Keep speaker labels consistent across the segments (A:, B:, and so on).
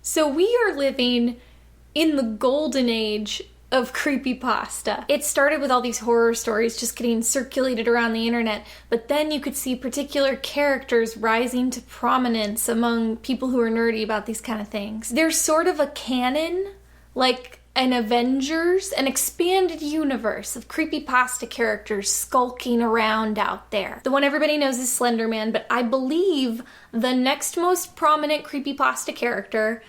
A: So we are living in the golden age of creepypasta. It started with all these horror stories just getting circulated around the internet, but then you could see particular characters rising to prominence among people who are nerdy about these kind of things. There's sort of a canon, like an Avengers, an expanded universe of creepypasta characters skulking around out there. The one everybody knows is Slender Man, but I believe the next most prominent creepypasta character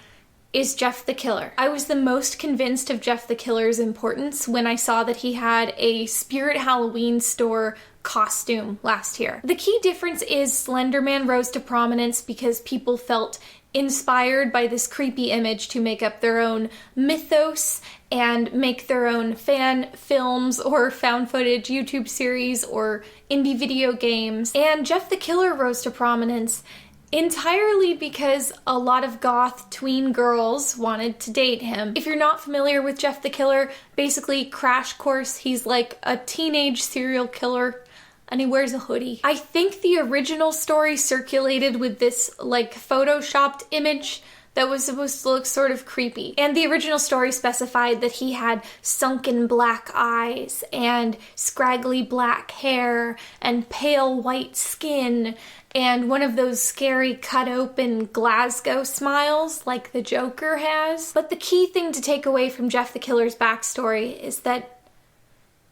A: is Jeff the Killer. I was the most convinced of Jeff the Killer's importance when I saw that he had a Spirit Halloween store costume last year. The key difference is Slender Man rose to prominence because people felt inspired by this creepy image to make up their own mythos and make their own fan films or found footage YouTube series or indie video games. And Jeff the Killer rose to prominence entirely because a lot of goth tween girls wanted to date him. If you're not familiar with Jeff the Killer, basically crash course, he's like a teenage serial killer and he wears a hoodie. I think the original story circulated with this like photoshopped image that was supposed to look sort of creepy. And the original story specified that he had sunken black eyes and scraggly black hair and pale white skin and one of those scary cut open Glasgow smiles like the Joker has. But the key thing to take away from Jeff the Killer's backstory is that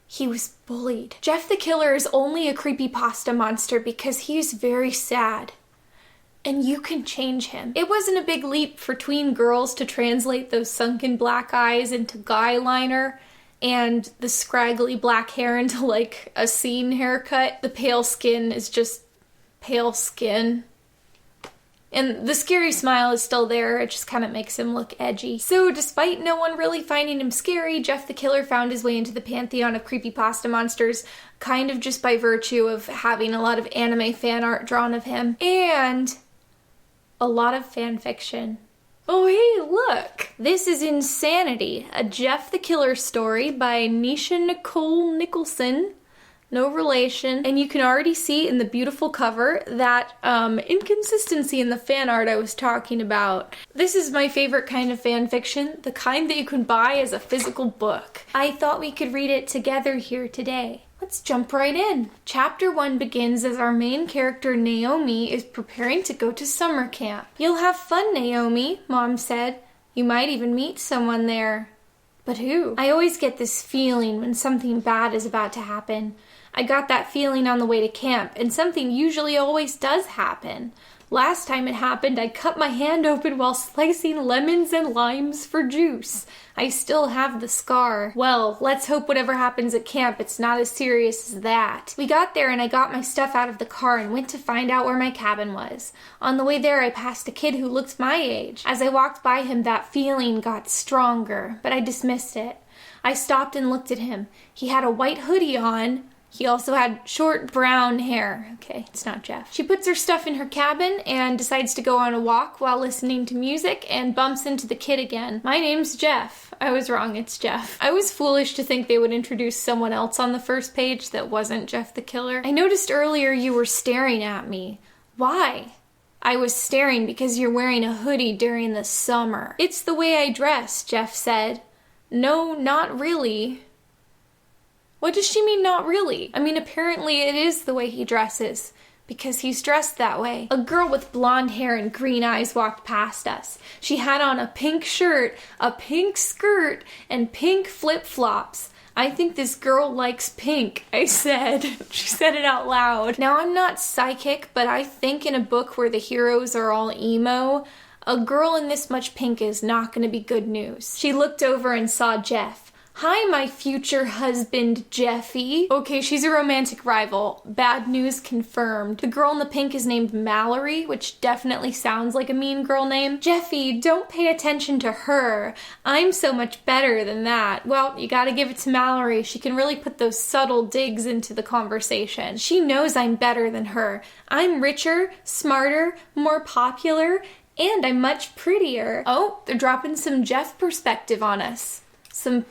A: he was bullied. Jeff the Killer is only a creepypasta monster because he's very sad. And you can change him. It wasn't a big leap for tween girls to translate those sunken black eyes into guy liner and the scraggly black hair into like a scene haircut. The pale skin is just pale skin. And the scary smile is still there, it just kind of makes him look edgy. So despite no one really finding him scary, Jeff the Killer found his way into the pantheon of creepypasta monsters kind of just by virtue of having a lot of anime fan art drawn of him. And a lot of fan fiction. Oh hey, look! This is Insanity, a Jeff the Killer story by Nisha Nicole Nicholson. No relation. And you can already see in the beautiful cover that inconsistency in the fan art I was talking about. This is my favorite kind of fan fiction, the kind that you can buy as a physical book. I thought we could read it together here today. Let's jump right in. Chapter 1 begins as our main character Naomi is preparing to go to summer camp. You'll have fun, Naomi, Mom said. You might even meet someone there. But who? I always get this feeling when something bad is about to happen. I got that feeling on the way to camp, and something usually always does happen. Last time it happened, I cut my hand open while slicing lemons and limes for juice. I still have the scar. Well, let's hope whatever happens at camp, it's not as serious as that. We got there and I got my stuff out of the car and went to find out where my cabin was. On the way there, I passed a kid who looked my age. As I walked by him, that feeling got stronger, but I dismissed it. I stopped and looked at him. He had a white hoodie on. He also had short brown hair. Okay, it's not Jeff. She puts her stuff in her cabin and decides to go on a walk while listening to music and bumps into the kid again. My name's Jeff. I was wrong, it's Jeff. I was foolish to think they would introduce someone else on the first page that wasn't Jeff the Killer. I noticed earlier you were staring at me. Why? I was staring because you're wearing a hoodie during the summer. It's the way I dress, Jeff said. No, not really. What does she mean, not really? I mean, apparently it is the way he dresses, because he's dressed that way. A girl with blonde hair and green eyes walked past us. She had on a pink shirt, a pink skirt, and pink flip-flops. I think this girl likes pink, I said. She said it out loud. Now, I'm not psychic, but I think in a book where the heroes are all emo, a girl in this much pink is not going to be good news. She looked over and saw Jeff. Hi, my future husband, Jeffy. Okay, she's a romantic rival. Bad news confirmed. The girl in the pink is named Mallory, which definitely sounds like a mean girl name. Jeffy, don't pay attention to her. I'm so much better than that. Well, you gotta give it to Mallory. She can really put those subtle digs into the conversation. She knows I'm better than her. I'm richer, smarter, more popular, and I'm much prettier. Oh, they're dropping some Jeff perspective on us. Some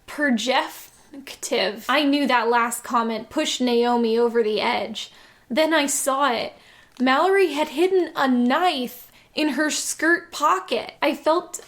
A: perjective. I knew that last comment pushed Naomi over the edge. Then I saw it. Mallory had hidden a knife in her skirt pocket. I felt...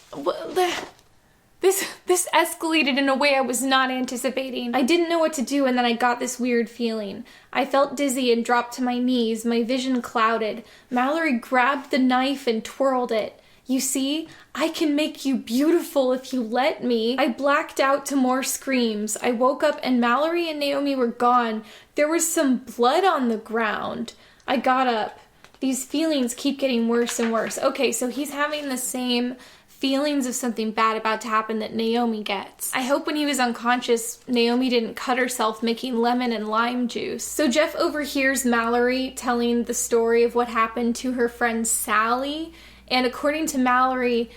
A: This escalated in a way I was not anticipating. I didn't know what to do, and then I got this weird feeling. I felt dizzy and dropped to my knees, my vision clouded. Mallory grabbed the knife and twirled it. You see, I can make you beautiful if you let me. I blacked out to more screams. I woke up and Mallory and Naomi were gone. There was some blood on the ground. I got up. These feelings keep getting worse and worse. Okay, so he's having the same feelings of something bad about to happen that Naomi gets. I hope when he was unconscious, Naomi didn't cut herself making lemon and lime juice. So Jeff overhears Mallory telling the story of what happened to her friend Sally, and according to Mallory,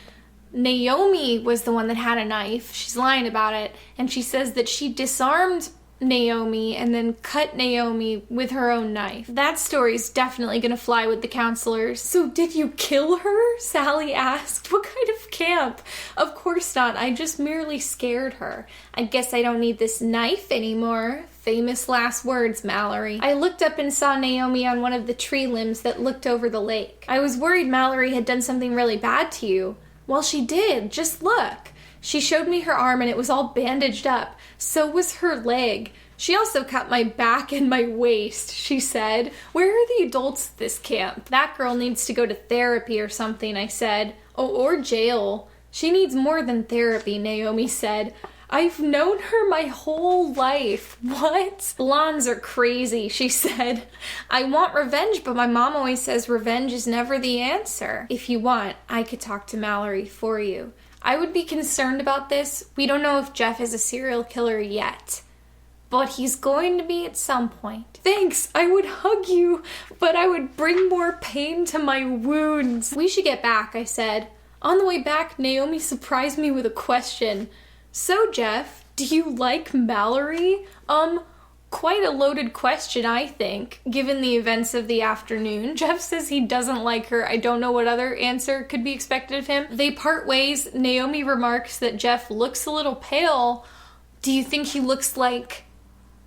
A: Naomi was the one that had a knife. She's lying about it, and she says that she disarmed Naomi and then cut Naomi with her own knife. That story's definitely gonna fly with the counselors. So did you kill her? Sally asked. What kind of camp? Of course not. I just merely scared her. I guess I don't need this knife anymore. Famous last words, Mallory. I looked up and saw Naomi on one of the tree limbs that looked over the lake. I was worried Mallory had done something really bad to you. Well, she did. Just look. She showed me her arm and it was all bandaged up. So was her leg. She also cut my back and my waist, she said. Where are the adults at this camp? That girl needs to go to therapy or something, I said. Oh, or jail. She needs more than therapy, Naomi said. I've known her my whole life. What? Blondes are crazy, she said. I want revenge, but my mom always says revenge is never the answer. If you want, I could talk to Mallory for you. I would be concerned about this. We don't know if Jeff is a serial killer yet, but he's going to be at some point. Thanks, I would hug you, but I would bring more pain to my wounds. We should get back, I said. On the way back, Naomi surprised me with a question. So, Jeff, do you like Mallory? Quite a loaded question, I think, given the events of the afternoon. Jeff says he doesn't like her. I don't know what other answer could be expected of him. They part ways. Naomi remarks that Jeff looks a little pale. Do you think he looks like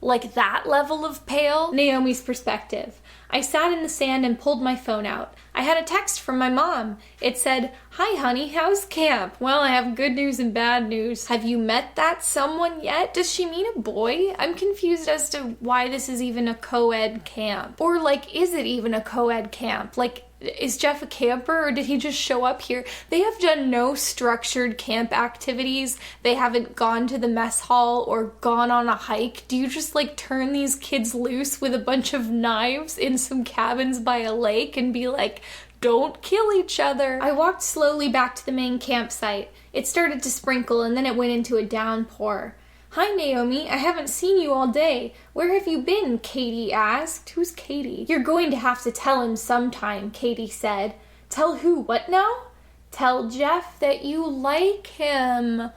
A: that level of pale? Naomi's perspective. I sat in the sand and pulled my phone out. I had a text from my mom. It said, "Hi honey, how's camp? Well, I have good news and bad news. Have you met that someone yet? Does she mean a boy? I'm confused as to why this is even a co-ed camp. Or is it even a co-ed camp? Is Jeff a camper or did he just show up here?" They have done no structured camp activities. They haven't gone to the mess hall or gone on a hike. Do you just turn these kids loose with a bunch of knives in some cabins by a lake and be like, don't kill each other? I walked slowly back to the main campsite. It started to sprinkle and then it went into a downpour. Hi, Naomi. I haven't seen you all day. Where have you been? Katie asked. Who's Katie? You're going to have to tell him sometime, Katie said. Tell who? What now? Tell Jeff that you like him.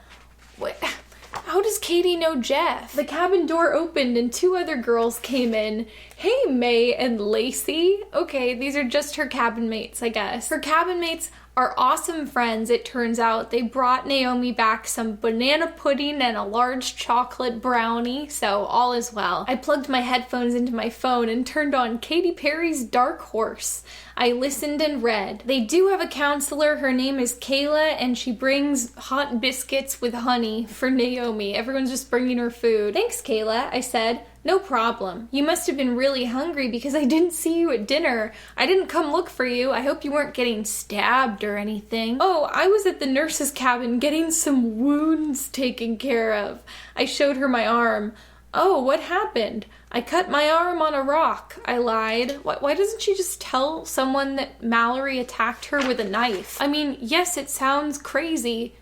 A: What? How does Katie know Jeff? The cabin door opened and two other girls came in. Hey, May and Lacey. Okay, these are just her cabin mates, I guess. Her cabin mates are awesome friends, it turns out. They brought Naomi back some banana pudding and a large chocolate brownie, so all is well. I plugged my headphones into my phone and turned on Katy Perry's Dark Horse. I listened and read. They do have a counselor. Her name is Kayla, and she brings hot biscuits with honey for Naomi. Everyone's just bringing her food. Thanks, Kayla, I said. No problem. You must have been really hungry because I didn't see you at dinner. I didn't come look for you. I hope you weren't getting stabbed or anything. Oh, I was at the nurse's cabin getting some wounds taken care of. I showed her my arm. Oh, what happened? I cut my arm on a rock, I lied. Why doesn't she just tell someone that Mallory attacked her with a knife? I mean, yes, it sounds crazy,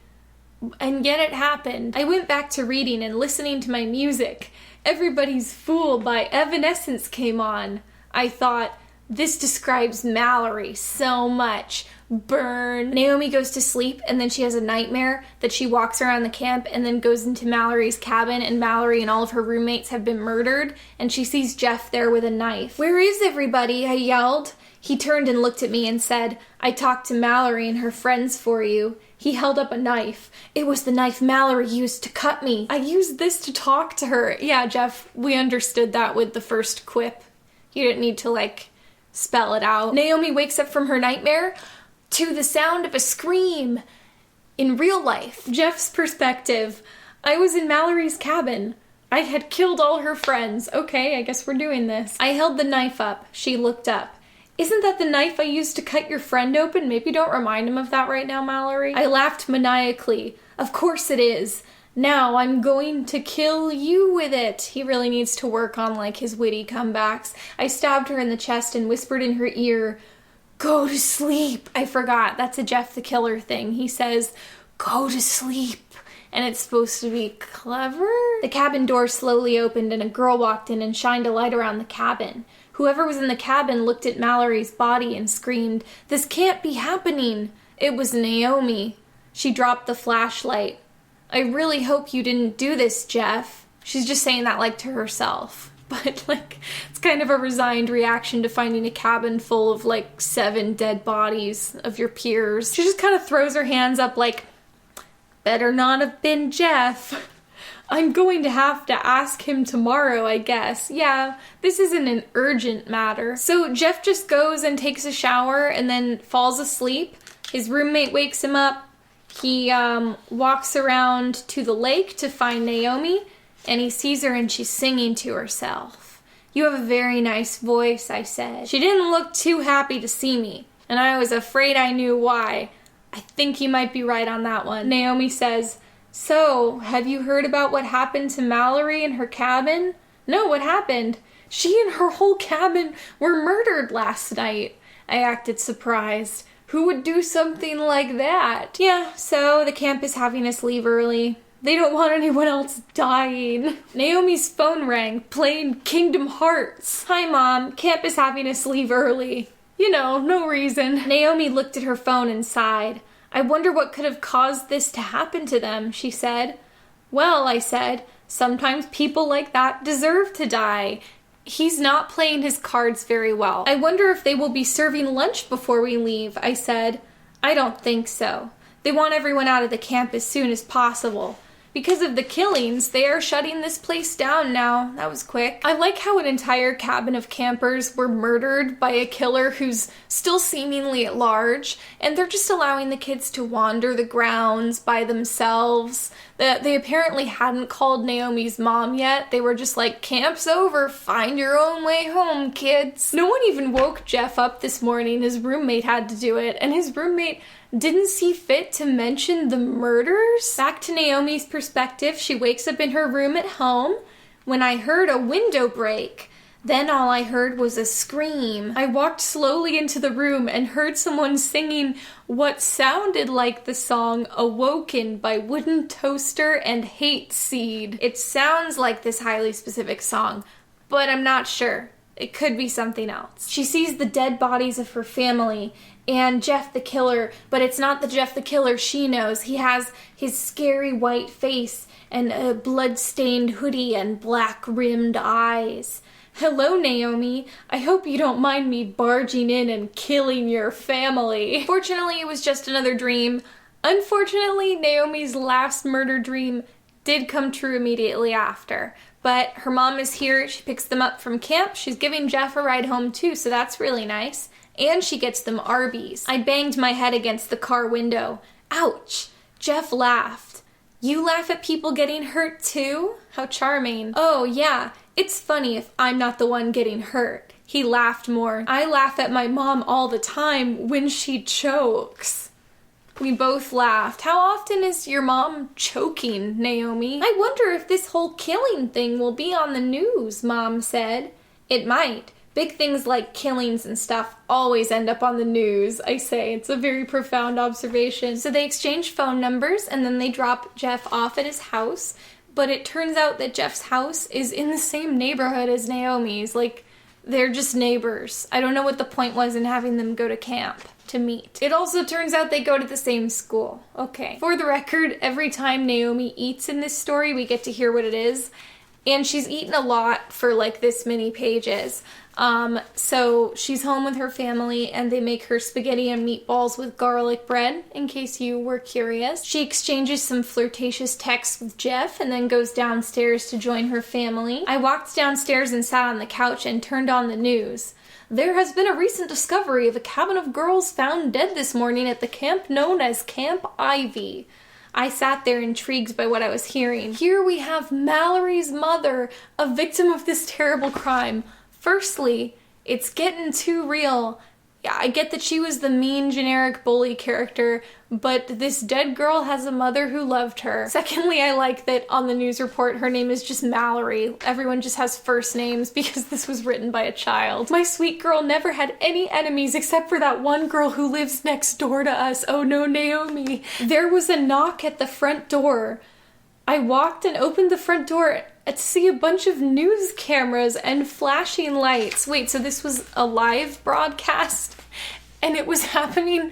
A: and yet it happened. I went back to reading and listening to my music. Everybody's Fool by Evanescence came on. I thought, this describes Mallory so much. Burn. Naomi goes to sleep and then she has a nightmare that she walks around the camp and then goes into Mallory's cabin and Mallory and all of her roommates have been murdered and she sees Jeff there with a knife. Where is everybody? I yelled. He turned and looked at me and said, I talked to Mallory and her friends for you. He held up a knife. It was the knife Mallory used to cut me. I used this to talk to her. Yeah, Jeff, we understood that with the first quip. You didn't need to, spell it out. Naomi wakes up from her nightmare. to the sound of a scream. In real life, Jeff's perspective. I was in Mallory's cabin. I had killed all her friends. Okay, I guess we're doing this. I held the knife up. She looked up. Isn't that the knife I used to cut your friend open? Maybe don't remind him of that right now, Mallory. I laughed maniacally. Of course it is. Now I'm going to kill you with it. He really needs to work on, like, his witty comebacks. I stabbed her in the chest and whispered in her ear, go to sleep. I forgot. That's a Jeff the Killer thing. He says, go to sleep. And it's supposed to be clever? The cabin door slowly opened and a girl walked in and shined a light around the cabin. Whoever was in the cabin looked at Mallory's body and screamed, this can't be happening. It was Naomi. She dropped the flashlight. I really hope you didn't do this, Jeff. She's just saying that, like, to herself. But, like, it's kind of a resigned reaction to finding a cabin full of, like, 7 dead bodies of your peers. She just kind of throws her hands up like, better not have been Jeff. I'm going to have to ask him tomorrow, I guess. Yeah, this isn't an urgent matter. So Jeff just goes and takes a shower and then falls asleep. His roommate wakes him up. He walks around to the lake to find Naomi, and he sees her and she's singing to herself. You have a very nice voice, I said. She didn't look too happy to see me, and I was afraid I knew why. I think you might be right on that one. Naomi says, so, have you heard about what happened to Mallory in her cabin? No, what happened? She and her whole cabin were murdered last night. I acted surprised. Who would do something like that? Yeah, so the camp is having us leave early. They don't want anyone else dying. Naomi's phone rang, playing Kingdom Hearts. Hi, Mom. Camp is having us leave early. You know, no reason. Naomi looked at her phone and sighed. I wonder what could have caused this to happen to them, she said. Well, I said, sometimes people like that deserve to die. He's not playing his cards very well. I wonder if they will be serving lunch before we leave, I said. I don't think so. They want everyone out of the camp as soon as possible. Because of the killings, they are shutting this place down now. That was quick. I like how an entire cabin of campers were murdered by a killer who's still seemingly at large, and they're just allowing the kids to wander the grounds by themselves. They apparently hadn't called Naomi's mom yet. They were just like, camp's over, find your own way home, kids. No one even woke Jeff up this morning. His roommate had to do it, and his roommate didn't see fit to mention the murders. Back to Naomi's perspective, she wakes up in her room at home when I heard a window break. Then all I heard was a scream. I walked slowly into the room and heard someone singing what sounded like the song Awoken by Wooden Toaster and Hate Seed. It sounds like this highly specific song, but I'm not sure. It could be something else. She sees the dead bodies of her family and Jeff the Killer, but it's not the Jeff the Killer she knows. He has his scary white face and a blood-stained hoodie and black-rimmed eyes. Hello, Naomi. I hope you don't mind me barging in and killing your family. Fortunately, it was just another dream. Unfortunately, Naomi's last murder dream did come true immediately after. But her mom is here. She picks them up from camp. She's giving Jeff a ride home too, so that's really nice. And she gets them Arby's. I banged my head against the car window. Ouch! Jeff laughed. You laugh at people getting hurt too? How charming. Oh yeah, it's funny if I'm not the one getting hurt. He laughed more. I laugh at my mom all the time when she chokes. We both laughed. How often is your mom choking, Naomi? I wonder if this whole killing thing will be on the news, Mom said. It might. Big things like killings and stuff always end up on the news, I say. It's a very profound observation. So they exchange phone numbers and then they drop Jeff off at his house. But it turns out that Jeff's house is in the same neighborhood as Naomi's. Like, they're just neighbors. I don't know what the point was in having them go to camp to meet. It also turns out they go to the same school. Okay. For the record, every time Naomi eats in this story, we get to hear what it is. And she's eaten a lot for like this many pages. So she's home with her family and they make her spaghetti and meatballs with garlic bread, in case you were curious. She exchanges some flirtatious texts with Jeff and then goes downstairs to join her family. I walked downstairs and sat on the couch and turned on the news. There has been a recent discovery of a cabin of girls found dead this morning at the camp known as Camp Ivy. I sat there intrigued by what I was hearing. Here we have Mallory's mother, a victim of this terrible crime. Firstly, it's getting too real. Yeah, I get that she was the mean, generic bully character, but this dead girl has a mother who loved her. Secondly, I like that on the news report her name is just Mallory. Everyone just has first names because this was written by a child. My sweet girl never had any enemies except for that one girl who lives next door to us. Oh no, Naomi. There was a knock at the front door. I walked and opened the front door to see a bunch of news cameras and flashing lights. Wait, so this was a live broadcast? And it was happening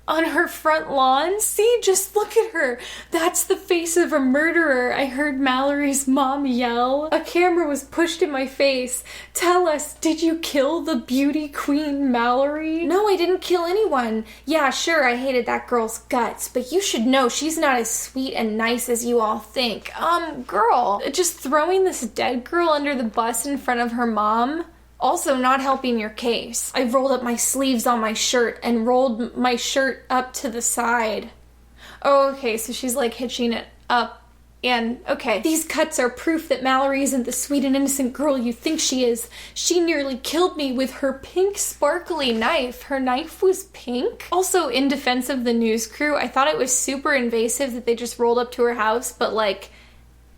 A: on her front lawn? See, just look at her. That's the face of a murderer. I heard Mallory's mom yell. A camera was pushed in my face. Tell us, did you kill the beauty queen Mallory? No, I didn't kill anyone. Yeah, sure, I hated that girl's guts, but you should know she's not as sweet and nice as you all think. Girl, just throwing this dead girl under the bus in front of her mom? Also not helping your case. I rolled up my sleeves on my shirt and rolled my shirt up to the side. Oh, okay, so she's like hitching it up. And, okay, these cuts are proof that Mallory isn't the sweet and innocent girl you think she is. She nearly killed me with her pink sparkly knife. Her knife was pink? Also, in defense of the news crew, I thought it was super invasive that they just rolled up to her house, but like,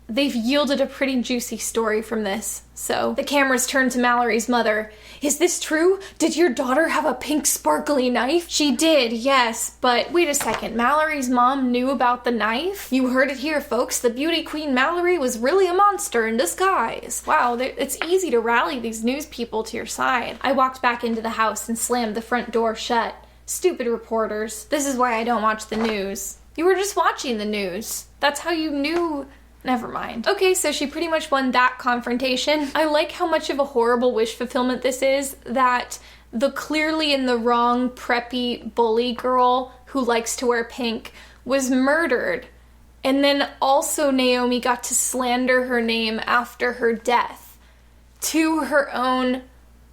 A: they've yielded a pretty juicy story from this. So, the cameras turned to Mallory's mother. Is this true? Did your daughter have a pink sparkly knife? She did, yes, but wait a second. Mallory's mom knew about the knife? You heard it here, folks. The beauty queen Mallory was really a monster in disguise. Wow, it's easy to rally these news people to your side. I walked back into the house and slammed the front door shut. Stupid reporters. This is why I don't watch the news. You were just watching the news. That's how you knew. Never mind. Okay, so she pretty much won that confrontation. I like how much of a horrible wish fulfillment this is, that the clearly in the wrong preppy bully girl who likes to wear pink was murdered. And then also Naomi got to slander her name after her death to her own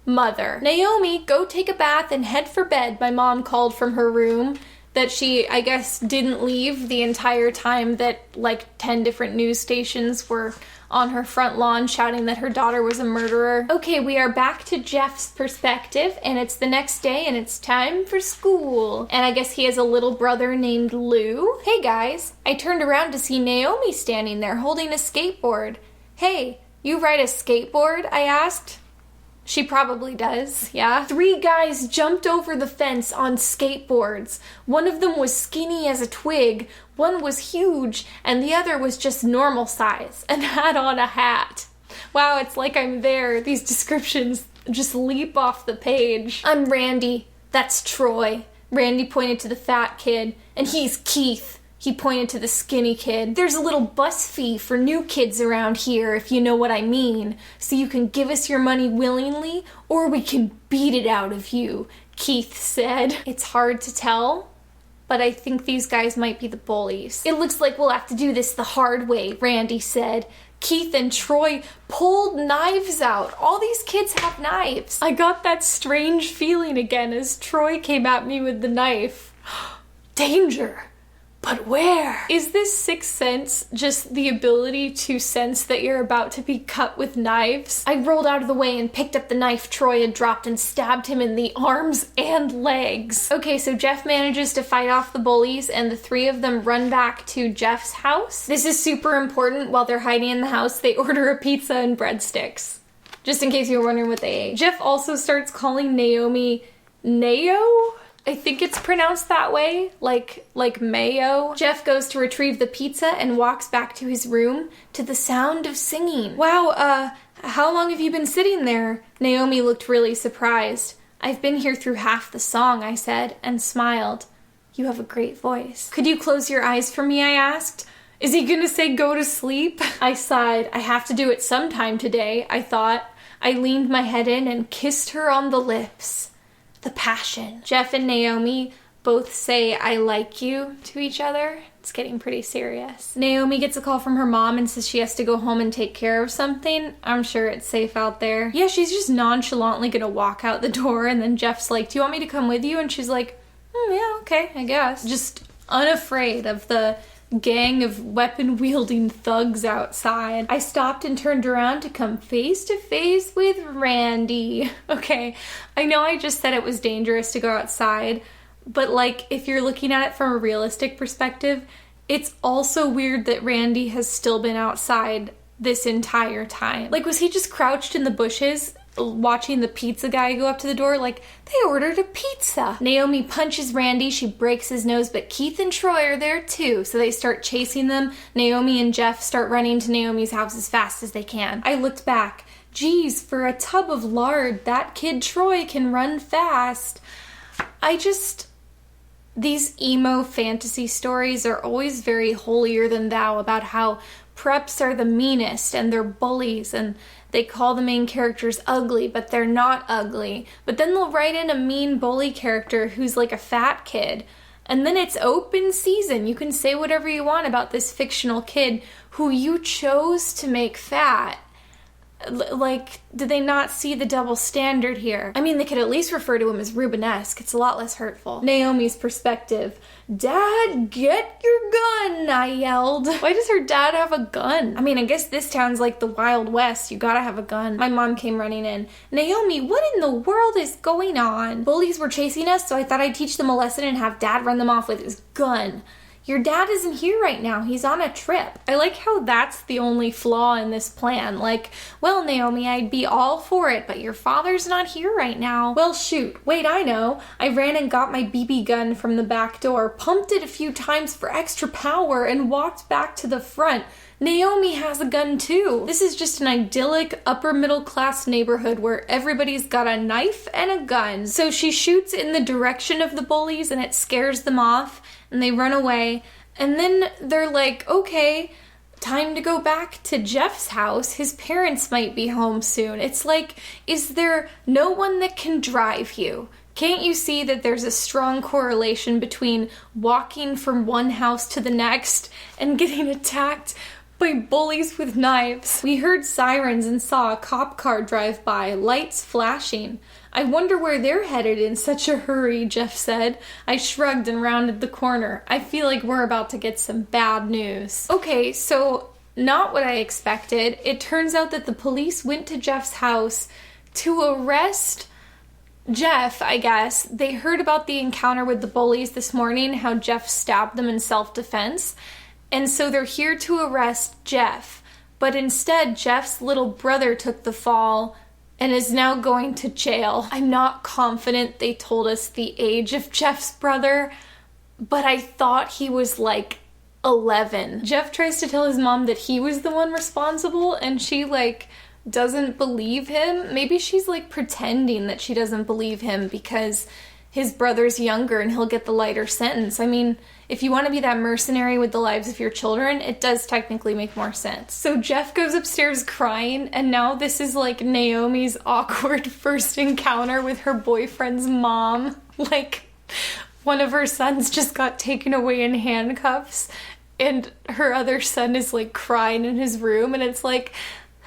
A: mother. Naomi, go take a bath and head for bed, my mom called from her room. That she, I guess, didn't leave the entire time that like 10 different news stations were on her front lawn shouting that her daughter was a murderer. Okay, we are back to Jeff's perspective, and it's the next day and it's time for school. And I guess he has a little brother named Lou. Hey guys, I turned around to see Naomi standing there holding a skateboard. Hey, you ride a skateboard? I asked. She probably does, yeah. 3 guys jumped over the fence on skateboards. One of them was skinny as a twig, one was huge, and the other was just normal size and had on a hat. Wow, it's like I'm there. These descriptions just leap off the page. I'm Randy. That's Troy. Randy pointed to the fat kid. And he's Keith. He pointed to the skinny kid. There's a little bus fee for new kids around here, if you know what I mean. So you can give us your money willingly, or we can beat it out of you, Keith said. It's hard to tell, but I think these guys might be the bullies. It looks like we'll have to do this the hard way, Randy said. Keith and Troy pulled knives out. All these kids have knives. I got that strange feeling again as Troy came at me with the knife. Danger. But where? Is this sixth sense just the ability to sense that you're about to be cut with knives? I rolled out of the way and picked up the knife Troy had dropped and stabbed him in the arms and legs. Okay, so Jeff manages to fight off the bullies and the 3 of them run back to Jeff's house. This is super important. While they're hiding in the house, they order a pizza and breadsticks. Just in case you were wondering what they ate. Jeff also starts calling Naomi Nao? I think it's pronounced that way, like mayo. Jeff goes to retrieve the pizza and walks back to his room to the sound of singing. Wow, how long have you been sitting there? Naomi looked really surprised. I've been here through half the song, I said, and smiled. You have a great voice. Could you close your eyes for me, I asked. Is he gonna say go to sleep? I sighed. I have to do it sometime today, I thought. I leaned my head in and kissed her on the lips. The passion. Jeff and Naomi both say I like you to each other. It's getting pretty serious. Naomi gets a call from her mom and says she has to go home and take care of something. I'm sure it's safe out there. Yeah, she's just nonchalantly gonna walk out the door, and then Jeff's like, do you want me to come with you? And she's like, yeah, okay, I guess. Just unafraid of the gang of weapon-wielding thugs outside. I stopped and turned around to come face to face with Randy. Okay, I know I just said it was dangerous to go outside, but like, if you're looking at it from a realistic perspective, it's also weird that Randy has still been outside this entire time. Like, was he just crouched in the bushes watching the pizza guy go up to the door? Like, they ordered a pizza. Naomi punches Randy, she breaks his nose, but Keith and Troy are there too, so they start chasing them. Naomi and Jeff start running to Naomi's house as fast as they can. I looked back. Geez, for a tub of lard, that kid Troy can run fast. These emo fantasy stories are always very holier than thou about how preps are the meanest and they're bullies and they call the main characters ugly, but they're not ugly. But then they'll write in a mean bully character who's like a fat kid. And then it's open season. You can say whatever you want about this fictional kid who you chose to make fat. Like, did they not see the double standard here? I mean, they could at least refer to him as Rubenesque. It's a lot less hurtful. Naomi's perspective. Dad, get your gun, I yelled. Why does her dad have a gun? I mean, I guess this town's like the Wild West. You gotta have a gun. My mom came running in. Naomi, what in the world is going on? Bullies were chasing us, so I thought I'd teach them a lesson and have Dad run them off with his gun. Your dad isn't here right now. He's on a trip. I like how that's the only flaw in this plan. Like, well, Naomi, I'd be all for it, but your father's not here right now. Well, shoot. Wait, I know. I ran and got my BB gun from the back door, pumped it a few times for extra power, and walked back to the front. Naomi has a gun too. This is just an idyllic upper middle class neighborhood where everybody's got a knife and a gun. So she shoots in the direction of the bullies and it scares them off and they run away. And then they're like, okay, time to go back to Jeff's house. His parents might be home soon. It's like, is there no one that can drive you? Can't you see that there's a strong correlation between walking from one house to the next and getting attacked by bullies with knives? We heard sirens and saw a cop car drive by, lights flashing. I wonder where they're headed in such a hurry, Jeff said. I shrugged and rounded the corner. I feel like we're about to get some bad news. Okay, so not what I expected. It turns out that the police went to Jeff's house to arrest Jeff, I guess. They heard about the encounter with the bullies this morning, how Jeff stabbed them in self-defense. And so they're here to arrest Jeff. But instead, Jeff's little brother took the fall and is now going to jail. I'm not confident they told us the age of Jeff's brother, but I thought he was like 11. Jeff tries to tell his mom that he was the one responsible, and she doesn't believe him. Maybe she's pretending that she doesn't believe him because his brother's younger and he'll get the lighter sentence. I mean, if you want to be that mercenary with the lives of your children, it does technically make more sense. So Jeff goes upstairs crying, and now this is Naomi's awkward first encounter with her boyfriend's mom. One of her sons just got taken away in handcuffs, and her other son is crying in his room, and it's like,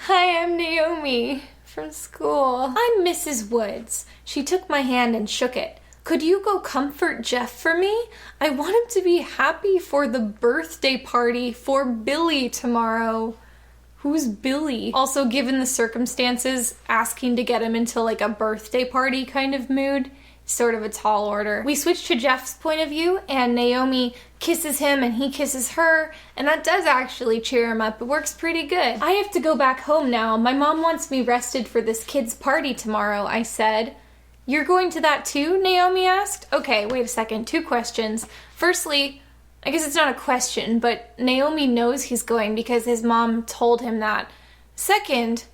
A: hi, I'm Naomi from school. I'm Mrs. Woods. She took my hand and shook it. Could you go comfort Jeff for me? I want him to be happy for the birthday party for Billy tomorrow. Who's Billy? Also, given the circumstances, asking to get him into a birthday party kind of mood, sort of a tall order. We switch to Jeff's point of view, and Naomi kisses him and he kisses her, and that does actually cheer him up. It works pretty good. I have to go back home now. My mom wants me rested for this kid's party tomorrow, I said. You're going to that too? Naomi asked. Okay, wait a second. 2 questions. Firstly, I guess it's not a question, but Naomi knows he's going because his mom told him that. Second,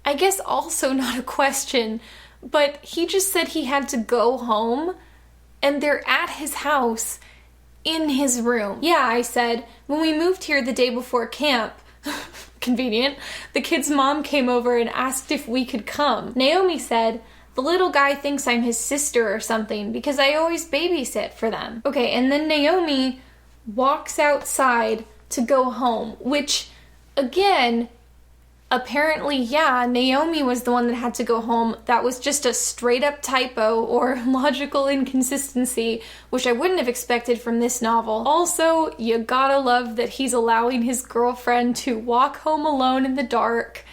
A: I guess also not a question, but he just said he had to go home, and they're at his house in his room. Yeah, I said, when we moved here the day before camp, convenient, the kid's mom came over and asked if we could come. Naomi said, The little guy thinks I'm his sister or something because I always babysit for them. Okay, and then Naomi walks outside to go home, which, again, apparently, yeah, Naomi was the one that had to go home. That was just a straight up typo or logical inconsistency, which I wouldn't have expected from this novel. Also, you gotta love that he's allowing his girlfriend to walk home alone in the dark,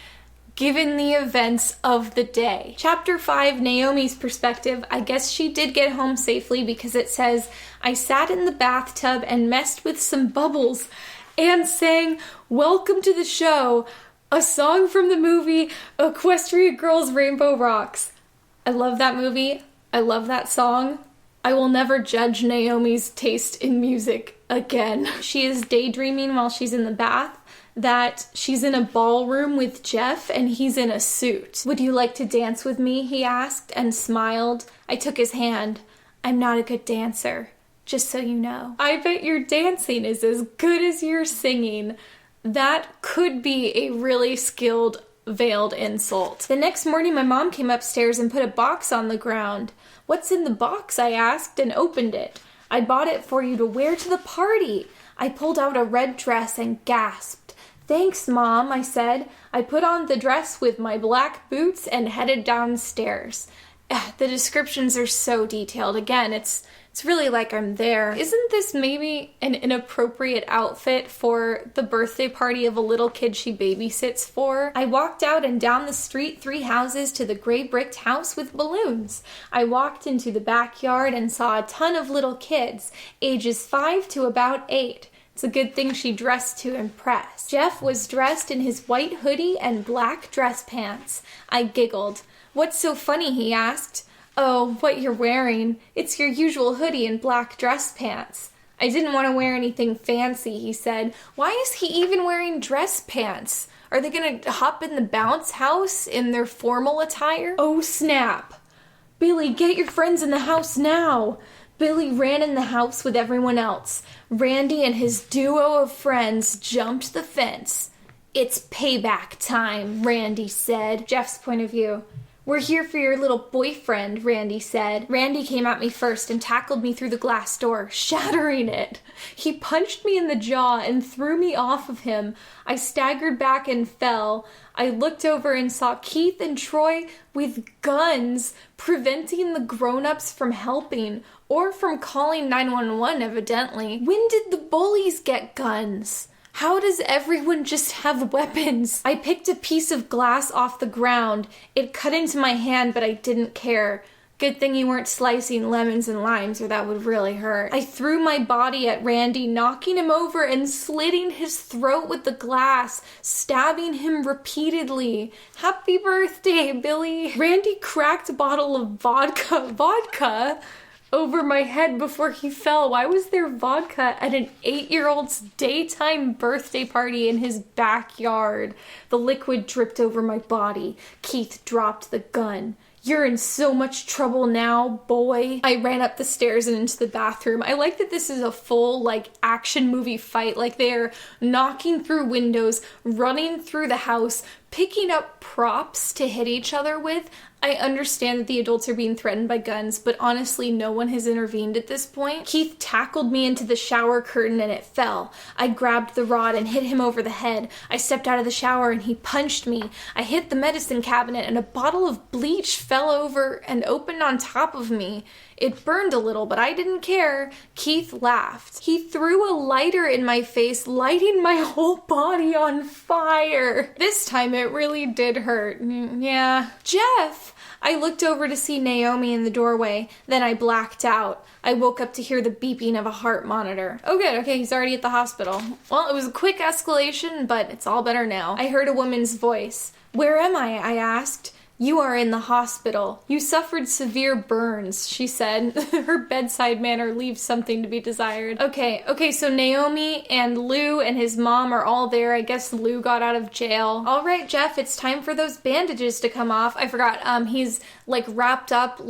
A: given the events of the day. Chapter 5, Naomi's perspective. I guess she did get home safely because it says, I sat in the bathtub and messed with some bubbles and sang Welcome to the Show, a song from the movie Equestria Girls Rainbow Rocks. I love that movie. I love that song. I will never judge Naomi's taste in music again. She is daydreaming while she's in the bath that she's in a ballroom with Jeff and he's in a suit. Would you like to dance with me? He asked and smiled. I took his hand. I'm not a good dancer, just so you know. I bet your dancing is as good as your singing. That could be a really skilled, veiled insult. The next morning, my mom came upstairs and put a box on the ground. What's in the box? I asked and opened it. I bought it for you to wear to the party. I pulled out a red dress and gasped. Thanks, Mom, I said. I put on the dress with my black boots and headed downstairs. The descriptions are so detailed. Again, it's really like I'm there. Isn't this maybe an inappropriate outfit for the birthday party of a little kid she babysits for? I walked out and down the street 3 houses to the gray bricked house with balloons. I walked into the backyard and saw a ton of little kids, ages 5 to about 8. It's a good thing she dressed to impress. Jeff was dressed in his white hoodie and black dress pants. I giggled. What's so funny? He asked. Oh, what you're wearing. It's your usual hoodie and black dress pants. I didn't want to wear anything fancy, he said. Why is he even wearing dress pants? Are they going to hop in the bounce house in their formal attire? Oh, snap. Billy, get your friends in the house now. Billy ran in the house with everyone else. Randy and his duo of friends jumped the fence. It's payback time, Randy said. Jeff's point of view. We're here for your little boyfriend, Randy said. Randy came at me first and tackled me through the glass door, shattering it. He punched me in the jaw and threw me off of him. I staggered back and fell. I looked over and saw Keith and Troy with guns, preventing the grown-ups from helping, or from calling 911, evidently. When did the bullies get guns? How does everyone just have weapons? I picked a piece of glass off the ground. It cut into my hand, but I didn't care. Good thing you weren't slicing lemons and limes, or that would really hurt. I threw my body at Randy, knocking him over and slitting his throat with the glass, stabbing him repeatedly. Happy birthday, Billy. Randy cracked a bottle of vodka over my head before he fell. Why was there vodka at an 8-year-old's daytime birthday party in his backyard? The liquid dripped over my body. Keith dropped the gun. You're in so much trouble now, boy. I ran up the stairs and into the bathroom. I like that this is a full, action movie fight. They're knocking through windows, running through the house, picking up props to hit each other with. I understand that the adults are being threatened by guns, but honestly, no one has intervened at this point. Keith tackled me into the shower curtain and it fell. I grabbed the rod and hit him over the head. I stepped out of the shower and he punched me. I hit the medicine cabinet and a bottle of bleach fell over and opened on top of me. It burned a little, but I didn't care. Keith laughed. He threw a lighter in my face, lighting my whole body on fire. This time it really did hurt. Yeah. Jeff! I looked over to see Naomi in the doorway. Then I blacked out. I woke up to hear the beeping of a heart monitor. Oh good, okay, he's already at the hospital. Well, it was a quick escalation, but it's all better now. I heard a woman's voice. Where am I asked. You are in the hospital. You suffered severe burns, she said. Her bedside manner leaves something to be desired. Okay, so Naomi and Lou and his mom are all there. I guess Lou got out of jail. All right, Jeff, it's time for those bandages to come off. I forgot, he's wrapped up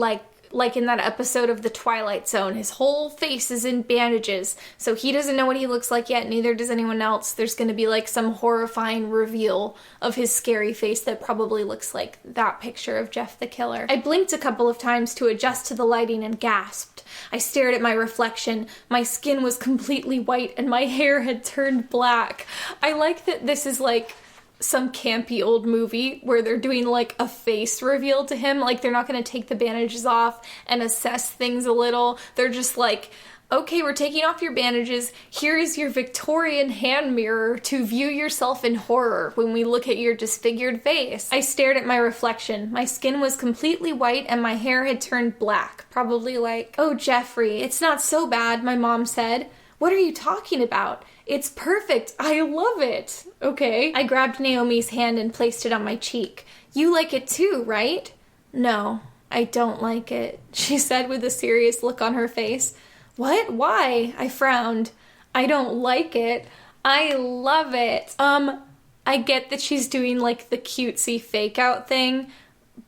A: like in that episode of The Twilight Zone. His whole face is in bandages, so he doesn't know what he looks like yet, neither does anyone else. There's gonna be like some horrifying reveal of his scary face that probably looks like that picture of Jeff the Killer. I blinked a couple of times to adjust to the lighting and gasped. I stared at my reflection. My skin was completely white and my hair had turned black. I like that this is like some campy old movie where they're doing like a face reveal to him. Like, they're not going to take the bandages off and assess things a little. They're just like, okay, we're taking off your bandages. Here is your Victorian hand mirror to view yourself in horror when we look at your disfigured face. I stared at my reflection. My skin was completely white and my hair had turned black. Probably like, oh, Jeffrey, it's not so bad, my mom said. What are you talking about? It's perfect. I love it. Okay. I grabbed Naomi's hand and placed it on my cheek. You like it too, right? No, I don't like it, she said with a serious look on her face. What? Why? I frowned. I don't like it. I love it. I get that she's doing like the cutesy fake out thing,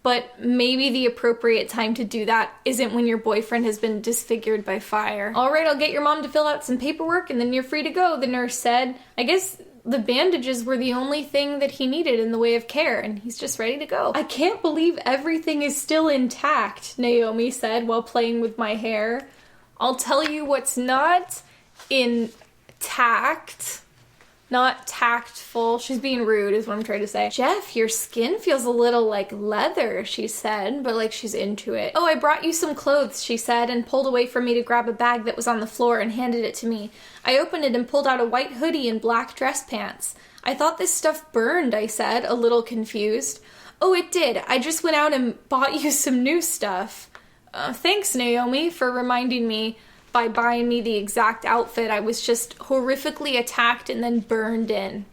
A: but maybe the appropriate time to do that isn't when your boyfriend has been disfigured by fire. All right, I'll get your mom to fill out some paperwork and then you're free to go, the nurse said. I guess the bandages were the only thing that he needed in the way of care, and he's just ready to go. I can't believe everything is still intact, Naomi said while playing with my hair. I'll tell you what's not intact. Not tactful. She's being rude is what I'm trying to say. Jeff, your skin feels a little like leather, she said, but like she's into it. Oh, I brought you some clothes, she said, and pulled away from me to grab a bag that was on the floor and handed it to me. I opened it and pulled out a white hoodie and black dress pants. I thought this stuff burned, I said, a little confused. Oh, it did. I just went out and bought you some new stuff. Thanks, Naomi, for reminding me by buying me the exact outfit. I was just horrifically attacked and then burned in.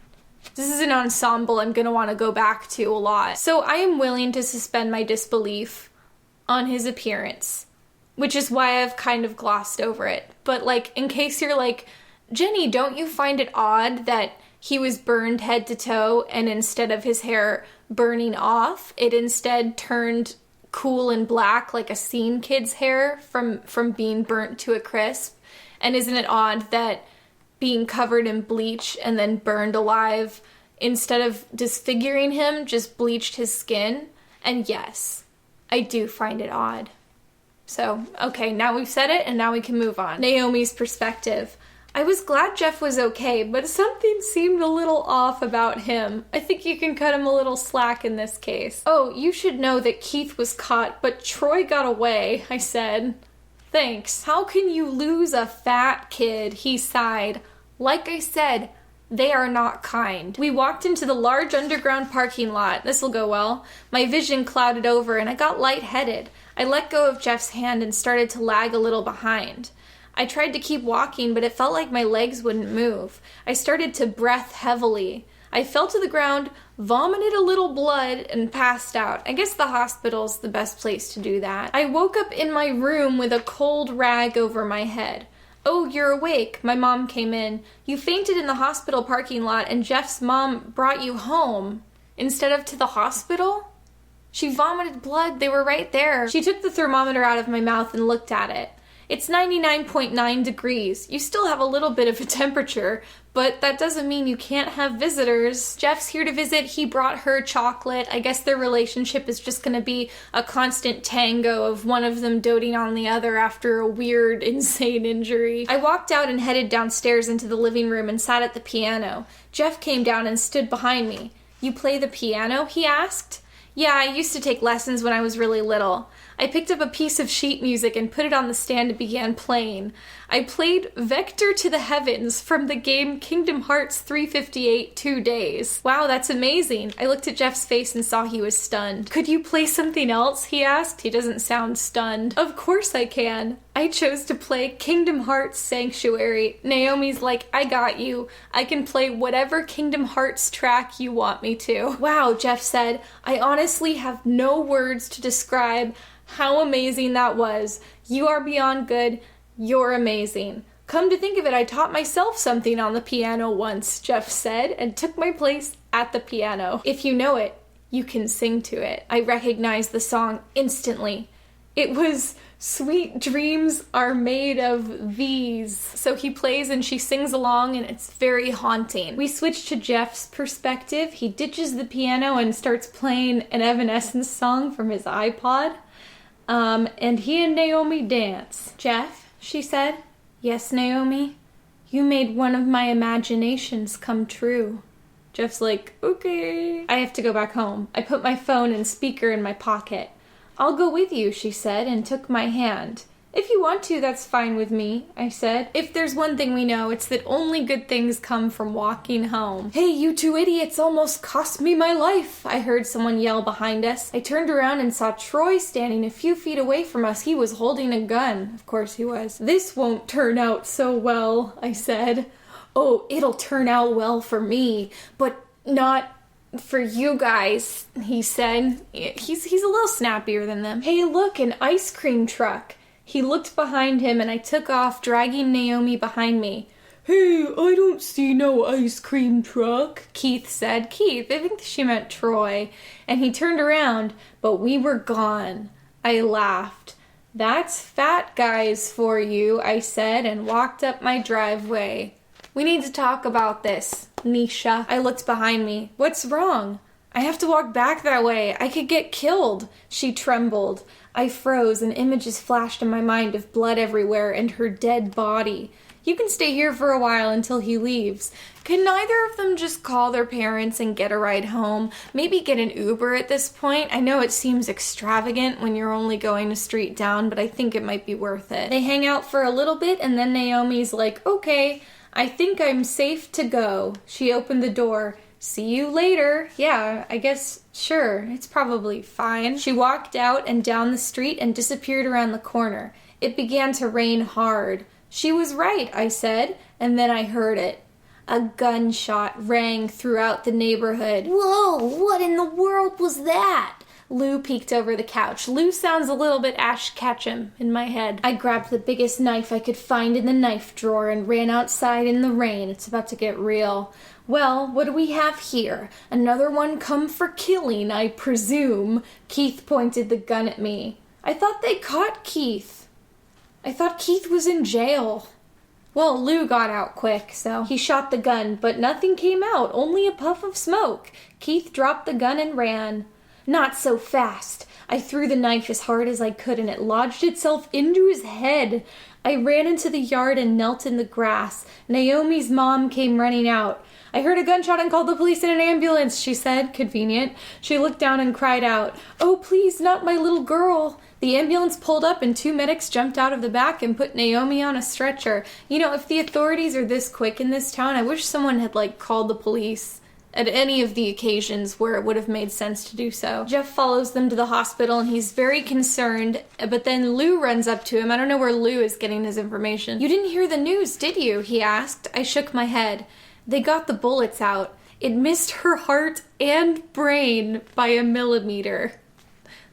A: This is an ensemble I'm gonna want to go back to a lot. So I am willing to suspend my disbelief on his appearance, which is why I've kind of glossed over it. But like, in case you're like, Jenny, don't you find it odd that he was burned head to toe and instead of his hair burning off, it instead turned cool and black like a scene kid's hair from being burnt to a crisp? And isn't it odd that being covered in bleach and then burned alive, instead of disfiguring him, just bleached his skin? And yes, I do find it odd. So, okay, now we've said it and now we can move on. Naomi's perspective. I was glad Jeff was okay, but something seemed a little off about him. I think you can cut him a little slack in this case. Oh, you should know that Keith was caught, but Troy got away, I said. Thanks. How can you lose a fat kid? He sighed. Like I said, they are not kind. We walked into the large underground parking lot. This'll go well. My vision clouded over and I got lightheaded. I let go of Jeff's hand and started to lag a little behind. I tried to keep walking, but it felt like my legs wouldn't move. I started to breath heavily. I fell to the ground, vomited a little blood, and passed out. I guess the hospital's the best place to do that. I woke up in my room with a cold rag over my head. Oh, you're awake. My mom came in. You fainted in the hospital parking lot, and Jeff's mom brought you home instead of to the hospital? She vomited blood. They were right there. She took the thermometer out of my mouth and looked at it. It's 99.9 degrees. You still have a little bit of a temperature, but that doesn't mean you can't have visitors. Jeff's here to visit. He brought her chocolate. I guess their relationship is just gonna be a constant tango of one of them doting on the other after a weird, insane injury. I walked out and headed downstairs into the living room and sat at the piano. Jeff came down and stood behind me. You play the piano? He asked. Yeah, I used to take lessons when I was really little. I picked up a piece of sheet music and put it on the stand and began playing. I played Vector to the Heavens from the game Kingdom Hearts 358 2 Days. Wow, that's amazing. I looked at Jeff's face and saw he was stunned. Could you play something else? He asked. He doesn't sound stunned. Of course I can. I chose to play Kingdom Hearts Sanctuary. Naomi's like, I got you. I can play whatever Kingdom Hearts track you want me to. Wow, Jeff said. I honestly have no words to describe how amazing that was. You are beyond good. You're amazing. Come to think of it, I taught myself something on the piano once, Jeff said, and took my place at the piano. If you know it, you can sing to it. I recognized the song instantly. It was Sweet dreams are made of these. So he plays and she sings along and it's very haunting. We switch to Jeff's perspective. He ditches the piano and starts playing an Evanescence song from his iPod. And he and Naomi dance. Jeff, she said. Yes, Naomi. You made one of my imaginations come true. Jeff's like, okay. I have to go back home. I put my phone and speaker in my pocket. I'll go with you, she said, and took my hand. If you want to, that's fine with me, I said. If there's one thing we know, it's that only good things come from walking home. Hey, you two idiots almost cost me my life, I heard someone yell behind us. I turned around and saw Troy standing a few feet away from us. He was holding a gun. Of course he was. This won't turn out so well, I said. Oh, it'll turn out well for me, but not for you guys, he said. He's a little snappier than them. Hey, look, an ice cream truck. He looked behind him and I took off, dragging Naomi behind me. Hey, I don't see no ice cream truck, Keith said. Keith, I think she meant Troy. And he turned around, but we were gone. I laughed. That's fat guys for you, I said, and walked up my driveway. We need to talk about this, Nisha. I looked behind me. What's wrong? I have to walk back that way. I could get killed. She trembled. I froze and images flashed in my mind of blood everywhere and her dead body. You can stay here for a while until he leaves. Can neither of them just call their parents and get a ride home? Maybe get an Uber at this point? I know it seems extravagant when you're only going a street down, but I think it might be worth it. They hang out for a little bit and then Naomi's like, okay, I think I'm safe to go. She opened the door. See you later. Yeah, I guess, sure, it's probably fine. She walked out and down the street and disappeared around the corner. It began to rain hard. She was right, I said, and then I heard it. A gunshot rang throughout the neighborhood. Whoa, what in the world was that? Lou peeked over the couch. Lou sounds a little bit Ash Ketchum in my head. I grabbed the biggest knife I could find in the knife drawer and ran outside in the rain. It's about to get real. Well, what do we have here? Another one come for killing, I presume. Keith pointed the gun at me. I thought they caught Keith. I thought Keith was in jail. Well, Lou got out quick, so he shot the gun, but nothing came out, only a puff of smoke. Keith dropped the gun and ran. Not so fast. I threw the knife as hard as I could and it lodged itself into his head. I ran into the yard and knelt in the grass. Naomi's mom came running out. I heard a gunshot and called the police and an ambulance, she said. Convenient. She looked down and cried out, oh, please, not my little girl. The ambulance pulled up and 2 medics jumped out of the back and put Naomi on a stretcher. You know, if the authorities are this quick in this town, I wish someone had, called the police at any of the occasions where it would have made sense to do so. Jeff follows them to the hospital and he's very concerned, but then Lou runs up to him. I don't know where Lou is getting his information. You didn't hear the news, did you? He asked. I shook my head. They got the bullets out. It missed her heart and brain by 1 millimeter.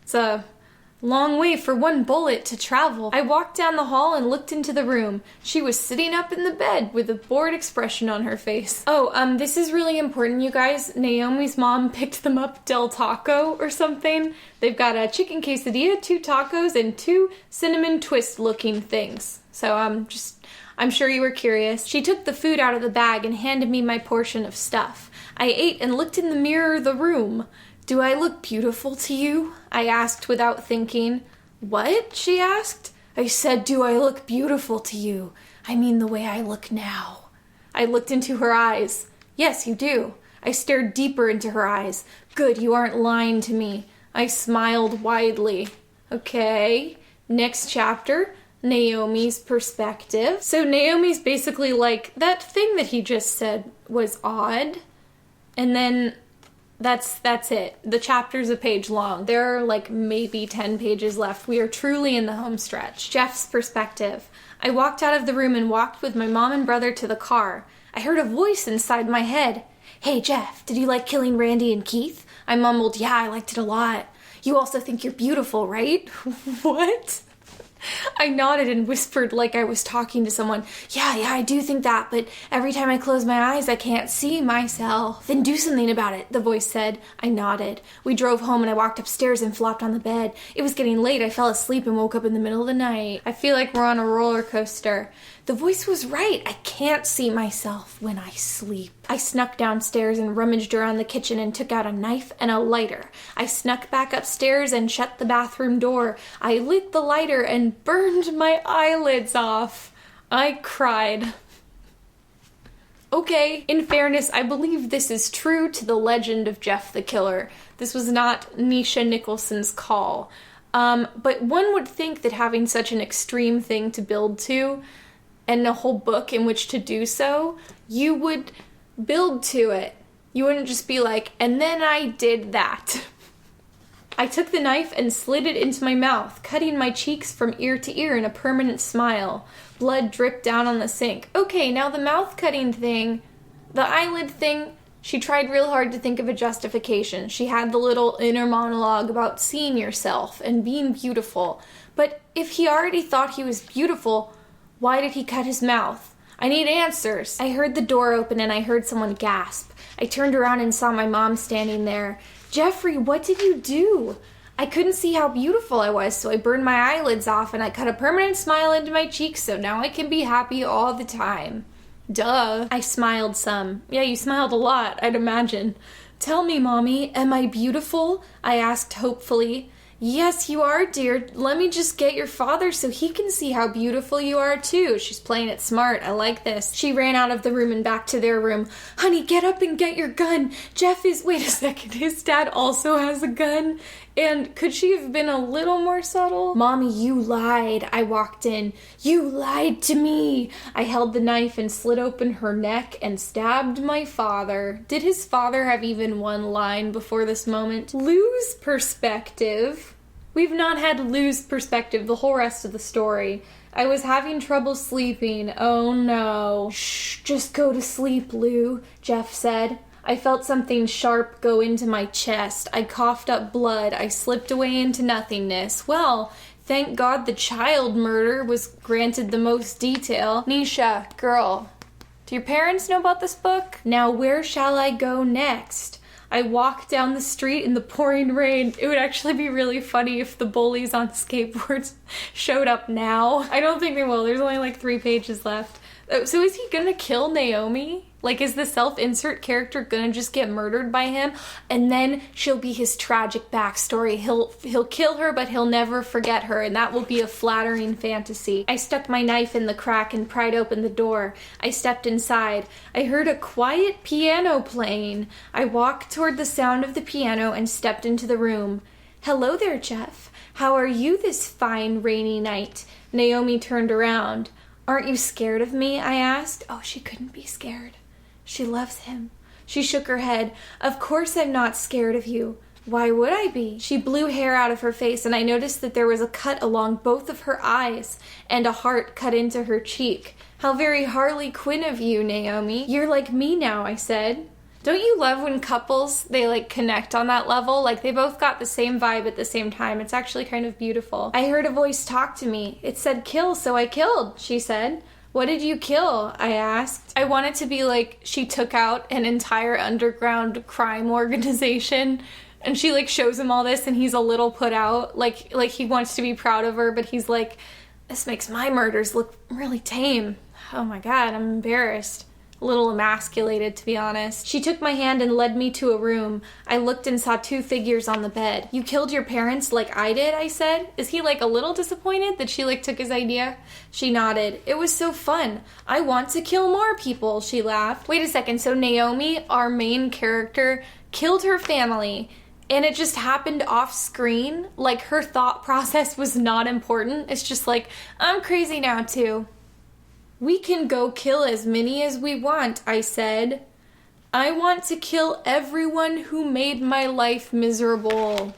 A: It's a long way for one bullet to travel. I walked down the hall and looked into the room. She was sitting up in the bed with a bored expression on her face. Oh, this is really important, you guys. Naomi's mom picked them up Del Taco or something. They've got a chicken quesadilla, 2 tacos, and 2 cinnamon twist looking things. So, I'm sure you were curious. She took the food out of the bag and handed me my portion of stuff. I ate and looked in the mirror of the room. Do I look beautiful to you? I asked without thinking. What? She asked. I said, do I look beautiful to you? I mean the way I look now. I looked into her eyes. Yes, you do. I stared deeper into her eyes. Good, you aren't lying to me. I smiled widely. Okay, next chapter, Naomi's perspective. So Naomi's basically like, that thing that he just said was odd. And then that's it. The chapter's a page long. There are maybe 10 pages left. We are truly in the home stretch. Jeff's perspective. I walked out of the room and walked with my mom and brother to the car. I heard a voice inside my head. Hey, Jeff, did you like killing Randy and Keith? I mumbled, yeah, I liked it a lot. You also think you're beautiful, right? What? I nodded and whispered like I was talking to someone. Yeah, I do think that, but every time I close my eyes, I can't see myself. Then do something about it, the voice said. I nodded. We drove home and I walked upstairs and flopped on the bed. It was getting late. I fell asleep and woke up in the middle of the night. I feel like we're on a roller coaster. The voice was right. I can't see myself when I sleep. I snuck downstairs and rummaged around the kitchen and took out a knife and a lighter. I snuck back upstairs and shut the bathroom door. I lit the lighter and burned my eyelids off. I cried. Okay, in fairness, I believe this is true to the legend of Jeff the Killer. This was not Nisha Nicholson's call. But one would think that having such an extreme thing to build to, and a whole book in which to do so, you would build to it. You wouldn't just be like, and then I did that. I took the knife and slid it into my mouth, cutting my cheeks from ear to ear in a permanent smile. Blood dripped down on the sink. Okay, now the mouth cutting thing, the eyelid thing, she tried real hard to think of a justification. She had the little inner monologue about seeing yourself and being beautiful. But if he already thought he was beautiful, why did he cut his mouth? I need answers. I heard the door open and I heard someone gasp. I turned around and saw my mom standing there. Jeffrey, what did you do? I couldn't see how beautiful I was, so I burned my eyelids off and I cut a permanent smile into my cheeks so now I can be happy all the time. Duh. I smiled some. Yeah, you smiled a lot, I'd imagine. Tell me, Mommy, am I beautiful? I asked hopefully. Yes, you are, dear. Let me just get your father so he can see how beautiful you are, too. She's playing it smart. I like this. She ran out of the room and back to their room. Honey, get up and get your gun. Jeff is... Wait a second. His dad also has a gun? And could she have been a little more subtle? Mommy, you lied. I walked in. You lied to me. I held the knife and slit open her neck and stabbed my father. Did his father have even one line before this moment? Lose perspective. We've not had Lou's perspective the whole rest of the story. I was having trouble sleeping. Oh no. Shh, just go to sleep, Lou, Jeff said. I felt something sharp go into my chest. I coughed up blood. I slipped away into nothingness. Well, thank God the child murder was granted the most detail. Nisha, girl, do your parents know about this book? Now where shall I go next? I walked down the street in the pouring rain. It would actually be really funny if the bullies on skateboards showed up now. I don't think they will. There's only like 3 pages left. So is he gonna kill Naomi? Like, is the self-insert character gonna just get murdered by him? And then she'll be his tragic backstory. He'll kill her, but he'll never forget her, and that will be a flattering fantasy. I stuck my knife in the crack and pried open the door. I stepped inside. I heard a quiet piano playing. I walked toward the sound of the piano and stepped into the room. Hello there, Jeff. How are you this fine rainy night? Naomi turned around. Aren't you scared of me? I asked. Oh, she couldn't be scared. She loves him. She shook her head. Of course I'm not scared of you. Why would I be? She blew hair out of her face, and I noticed that there was a cut along both of her eyes and a heart cut into her cheek. How very Harley Quinn of you, Naomi. You're like me now, I said. Don't you love when couples, they like connect on that level? Like they both got the same vibe at the same time. It's actually kind of beautiful. I heard a voice talk to me. It said kill, so I killed, she said. What did you kill? I asked. I wanted to be like, she took out an entire underground crime organization and she like shows him all this and he's a little put out. Like he wants to be proud of her, but he's like, this makes my murders look really tame. Oh my God, I'm embarrassed. A little emasculated, to be honest. She took my hand and led me to a room. I looked and saw 2 figures on the bed. You killed your parents like I did, I said. Is he like a little disappointed that she like took his idea? She nodded. It was so fun. I want to kill more people, she laughed. Wait a second, so Naomi, our main character, killed her family and it just happened off screen? Like her thought process was not important? It's just like, I'm crazy now too. We can go kill as many as we want, I said. I want to kill everyone who made my life miserable.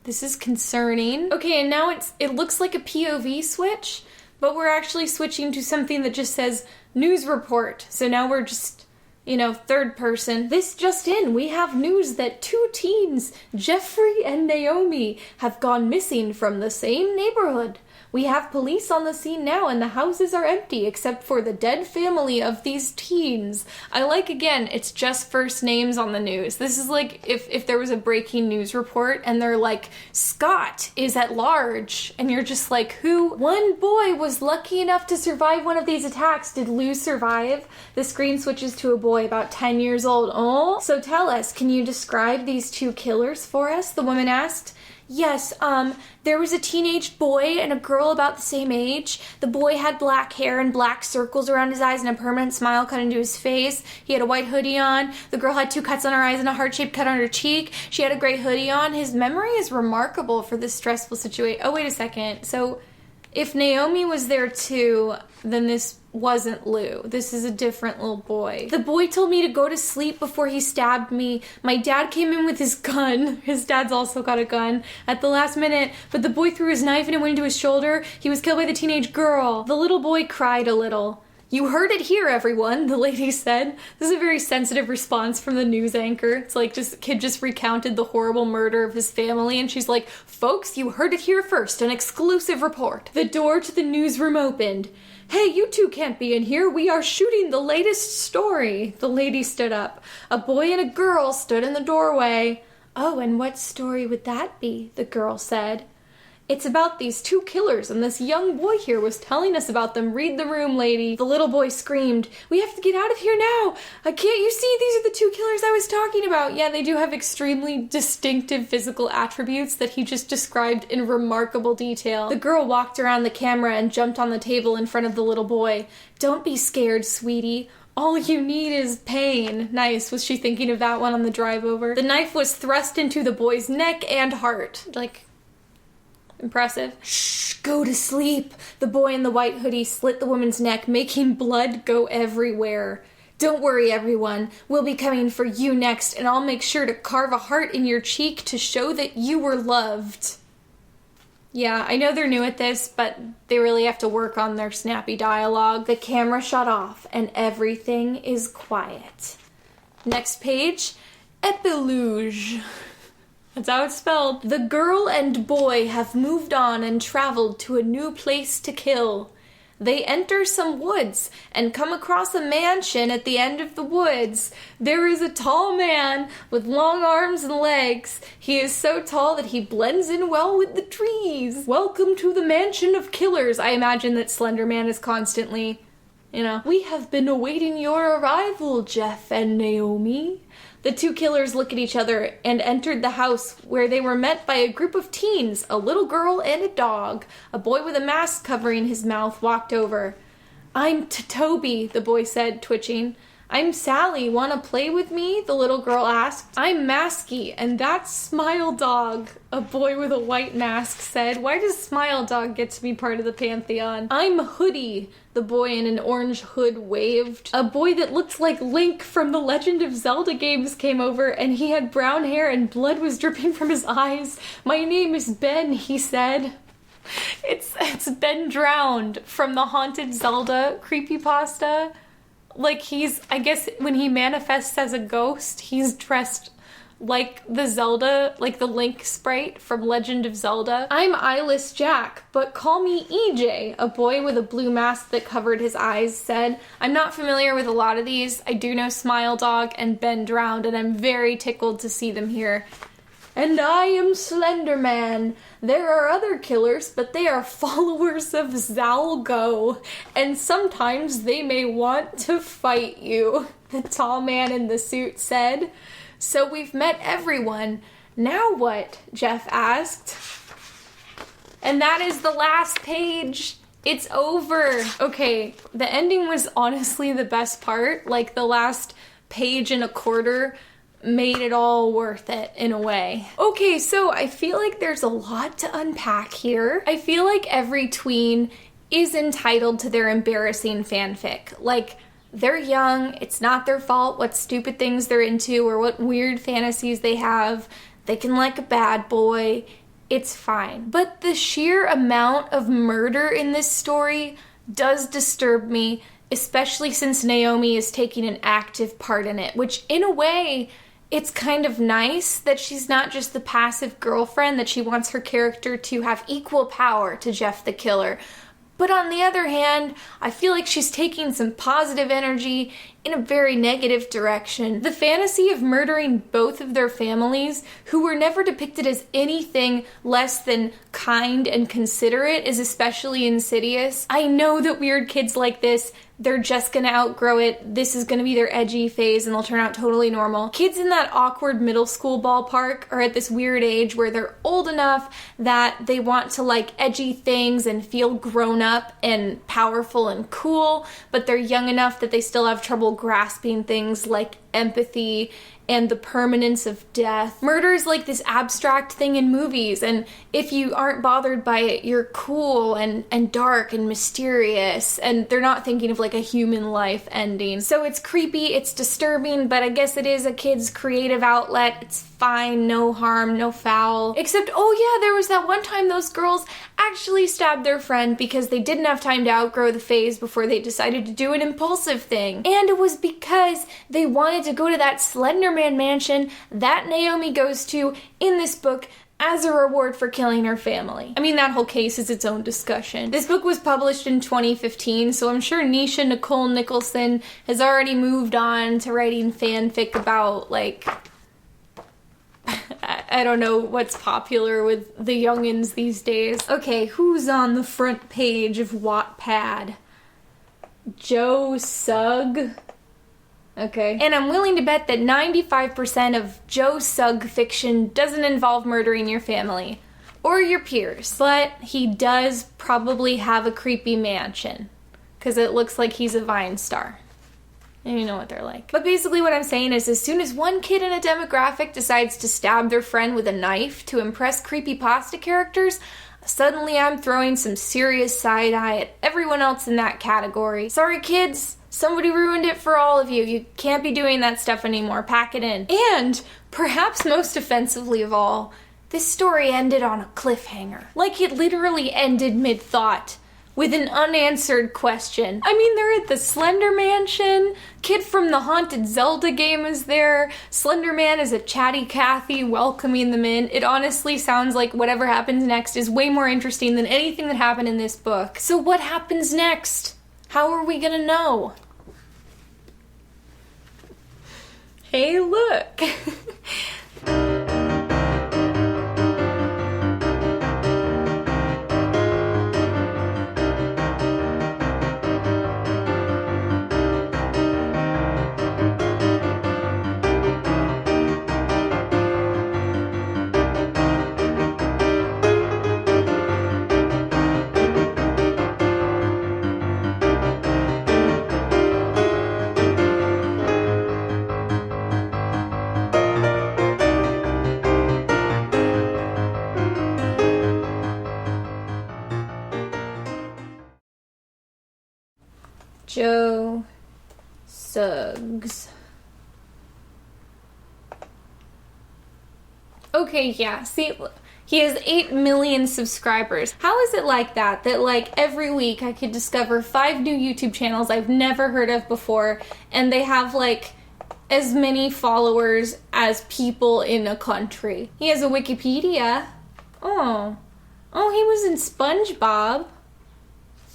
A: This is concerning. Okay, and now it looks like a POV switch, but we're actually switching to something that just says news report. So now we're just third person. This just in, we have news that 2 teens, Jeffrey and Naomi, have gone missing from the same neighborhood. We have police on the scene now and the houses are empty except for the dead family of these teens. I like, again, it's just first names on the news. This is like if there was a breaking news report and they're like, Scott is at large, and you're just like, who? One boy was lucky enough to survive one of these attacks. Did Lou survive? The screen switches to a boy about 10 years old. Oh, so tell us, can you describe these 2 killers for us? The woman asked. Yes, there was a teenage boy and a girl about the same age. The boy had black hair and black circles around his eyes and a permanent smile cut into his face. He had a white hoodie on. The girl had 2 cuts on her eyes and a heart-shaped cut on her cheek. She had a gray hoodie on. His memory is remarkable for this stressful situation. Oh, wait a second. So, if Naomi was there too, then this wasn't Lou. This is a different little boy. The boy told me to go to sleep before he stabbed me. My dad came in with his gun. His dad's also got a gun at the last minute, but the boy threw his knife and it went into his shoulder. He was killed by the teenage girl. The little boy cried a little. You heard it here, everyone, the lady said. This is a very sensitive response from the news anchor. It's like kid just recounted the horrible murder of his family, and she's like, folks, you heard it here first, an exclusive report. The door to the newsroom opened. Hey, you 2 can't be in here. We are shooting the latest story. The lady stood up. A boy and a girl stood in the doorway. Oh, and what story would that be? The girl said. It's about these 2 killers, and this young boy here was telling us about them. Read the room, lady. The little boy screamed, we have to get out of here now. Can't you see these are the 2 killers I was talking about? Yeah, they do have extremely distinctive physical attributes that he just described in remarkable detail. The girl walked around the camera and jumped on the table in front of the little boy. Don't be scared, sweetie. All you need is pain. Nice. Was she thinking of that one on the drive over? The knife was thrust into the boy's neck and heart. Impressive. Shh, go to sleep. The boy in the white hoodie slit the woman's neck, making blood go everywhere. Don't worry, everyone. We'll be coming for you next, and I'll make sure to carve a heart in your cheek to show that you were loved. Yeah, I know they're new at this, but they really have to work on their snappy dialogue. The camera shut off, and everything is quiet. Next page, epilogue. That's how it's spelled. The girl and boy have moved on and traveled to a new place to kill. They enter some woods and come across a mansion at the end of the woods. There is a tall man with long arms and legs. He is so tall that he blends in well with the trees. Welcome to the mansion of killers. I imagine that Slender Man is constantly, we have been awaiting your arrival, Jeff and Naomi. The 2 killers look at each other and entered the house where they were met by a group of teens, a little girl and a dog. A boy with a mask covering his mouth walked over. I'm Toby, the boy said, twitching. I'm Sally. Want to play with me? The little girl asked. I'm Masky, and that's Smile Dog, a boy with a white mask said. Why does Smile Dog get to be part of the pantheon? I'm Hoodie, the boy in an orange hood waved. A boy that looked like Link from the Legend of Zelda games came over, and he had brown hair and blood was dripping from his eyes. My name is Ben, he said. It's Ben Drowned from the Haunted Zelda creepypasta. I guess when he manifests as a ghost, he's dressed like the Zelda, like the Link sprite from Legend of Zelda. I'm Eyeless Jack, but call me EJ, a boy with a blue mask that covered his eyes said. I'm not familiar with a lot of these. I do know Smile Dog and Ben Drowned, and I'm very tickled to see them here. And I am Slender Man. There are other killers, but they are followers of Zalgo, and sometimes they may want to fight you, the tall man in the suit said. So we've met everyone. Now what? Jeff asked. And that is the last page. It's over. Okay, the ending was honestly the best part. The last page and a quarter made it all worth it in a way. Okay, so I feel like there's a lot to unpack here. I feel like every tween is entitled to their embarrassing fanfic. They're young, it's not their fault what stupid things they're into or what weird fantasies they have. They can like a bad boy, it's fine. But the sheer amount of murder in this story does disturb me, especially since Naomi is taking an active part in it, which in a way, it's kind of nice that she's not just the passive girlfriend, that she wants her character to have equal power to Jeff the Killer. But on the other hand, I feel like she's taking some positive energy in a very negative direction. The fantasy of murdering both of their families, who were never depicted as anything less than kind and considerate, is especially insidious. I know that weird kids like this, they're just gonna outgrow it. This is gonna be their edgy phase and they'll turn out totally normal. Kids in that awkward middle school ballpark are at this weird age where they're old enough that they want to like edgy things and feel grown up and powerful and cool, but they're young enough that they still have trouble grasping things like empathy and the permanence of death. Murder is like this abstract thing in movies, and if you aren't bothered by it, you're cool and dark and mysterious, and they're not thinking of like a human life ending. So it's creepy, it's disturbing, but I guess it is a kid's creative outlet. It's fine, no harm, no foul. Except, oh yeah, there was that one time those girls actually stabbed their friend because they didn't have time to outgrow the phase before they decided to do an impulsive thing. And it was because they wanted to go to that Slender Man mansion that Naomi goes to in this book as a reward for killing her family. I mean, that whole case is its own discussion. This book was published in 2015, so I'm sure Nisha Nicole Nicholson has already moved on to writing fanfic about, like, I don't know what's popular with the youngins these days. Okay, who's on the front page of Wattpad? Joe Sugg? Okay. And I'm willing to bet that 95% of Joe Sugg fiction doesn't involve murdering your family or your peers, but he does probably have a creepy mansion because it looks like he's a Vine star. And you know what they're like. But basically what I'm saying is, as soon as one kid in a demographic decides to stab their friend with a knife to impress creepypasta characters, suddenly I'm throwing some serious side-eye at everyone else in that category. Sorry kids, somebody ruined it for all of you. You can't be doing that stuff anymore. Pack it in. And, perhaps most offensively of all, this story ended on a cliffhanger. Like it literally ended mid-thought, with an unanswered question. I mean, they're at the Slender Mansion, kid from the Haunted Zelda game is there, Slender Man is a chatty Cathy welcoming them in. It honestly sounds like whatever happens next is way more interesting than anything that happened in this book. So what happens next? How are we gonna know? Hey, look! Joe Suggs. Okay, yeah, see, he has 8 million subscribers. How is it like that? That like every week I could discover 5 new YouTube channels I've never heard of before, and they have like as many followers as people in a country. He has a Wikipedia. Oh, he was in SpongeBob.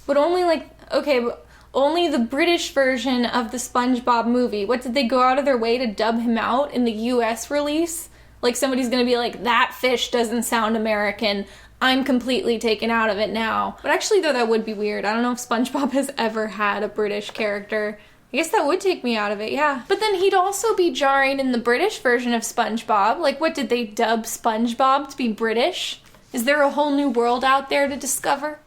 A: But only like, okay, but only the British version of the SpongeBob movie. What, did they go out of their way to dub him out in the US release? Like somebody's gonna be like, that fish doesn't sound American. I'm completely taken out of it now. But actually though, that would be weird. I don't know if SpongeBob has ever had a British character. I guess that would take me out of it, yeah. But then he'd also be jarring in the British version of SpongeBob. Like what, did they dub SpongeBob to be British? Is there a whole new world out there to discover?